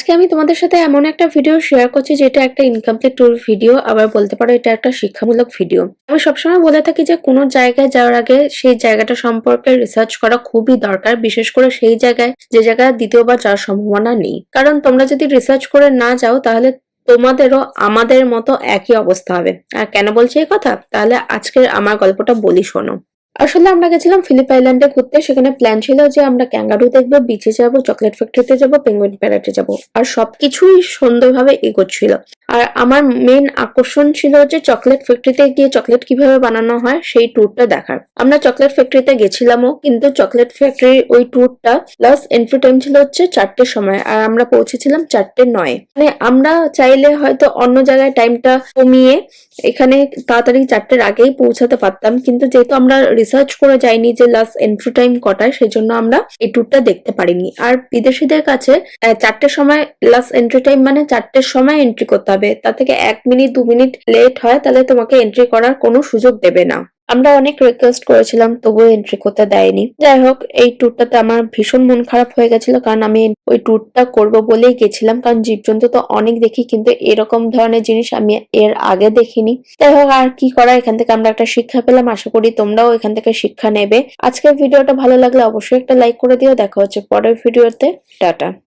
আজকে আমি তোমাদের সাথে এমন একটা ভিডিও শেয়ার করছি যেটা একটা ইনকমপ্লিট ট্যুর ভিডিও, আবার বলতে পারো এটা একটা শিক্ষামূলক ভিডিও। আমি সবসময় বলে থাকি যে কোনো জায়গায় যাওয়ার আগে সেই জায়গাটা সম্পর্কে রিসার্চ করা খুবই দরকার, বিশেষ করে সেই জায়গায় যে জায়গায় দ্বিতীয়বার যাওয়ার সম্ভাবনা নেই। কারণ তোমরা যদি রিসার্চ করে না যাও তাহলে তোমাদেরও আমাদের মতো একই অবস্থা হবে। আর কেন বলছি এই কথা, তাহলে আজকের আমার গল্পটা বলি শোনো। আসলে আমরা গেছিলাম ফিলিপ আইল্যান্ডে ঘুরতে। সেখানে প্ল্যান ছিল যে আমরা ক্যাঙ্গারু দেখবো, বিচে যাব, চকলেট ফ্যাক্টরিতে যাব, পেঙ্গুইন প্যারেডে যাব। আর সবকিছুই সুন্দরভাবে এগোচ্ছিল। আর আমার মেন আকর্ষণ ছিল যে চকলেট ফ্যাক্টরিতে গিয়ে চকলেট কিভাবে বানানো হয় সেই ট্যুরটা দেখার। আমরা চকলেট ফ্যাক্টরিতে গেছিলামও, কিন্তু চকলেট ফ্যাক্টরির ওই ট্যুরটা লাস্ট এন্ট্রি টাইম ছিল হচ্ছে 4টের সময়, আর আমরা পৌঁছেছিলাম 4:09। মানে আমরা চাইলে হয়তো অন্য জায়গায় টাইমটা কমিয়ে এখানে তাড়াতাড়ি 4টের আগেই পৌঁছাতে পারতাম, কিন্তু যেহেতু আমরা রিসার্চ করে যাইনি যে লাস্ট এন্ট্রি টাইম কটায়, সেই জন্য আমরা এই ট্যুরটা দেখতে পারিনি। আর বিদেশিদের কাছে 4টের সময় লাস্ট এন্ট্রি টাইম মানে 4টের সময় এন্ট্রি করতে হবে। তা থেকে 1 মিনিট 2 মিনিট লেট হয় তাহলে তোমাকে এন্ট্রি করার কোনো সুযোগ দেবে না। আমরা অনেক রিকোয়েস্ট করেছিলাম, তবুও এন্ট্রি করতে দেয়নি। যাই হোক, এই ট্যুরটাতে আমার ভীষণ মন খারাপ হয়ে গেছিল, কারণ আমি ওই ট্যুরটা করব বলেই গেছিলাম। কারণ জীবজন্তু তো অনেক দেখি, কিন্তু এরকম ধরনের জিনিস আমি এর আগে দেখিনি। যাই হোক, আর কি করা, এখান থেকে আমরা একটা শিক্ষা পেলাম। আশা করি তোমরাও এখান থেকে শিক্ষা নেবে। আজকের ভিডিওটা ভালো লাগলে অবশ্যই একটা লাইক করে দিও। দেখা হচ্ছে পরের ভিডিওতে। টাটা।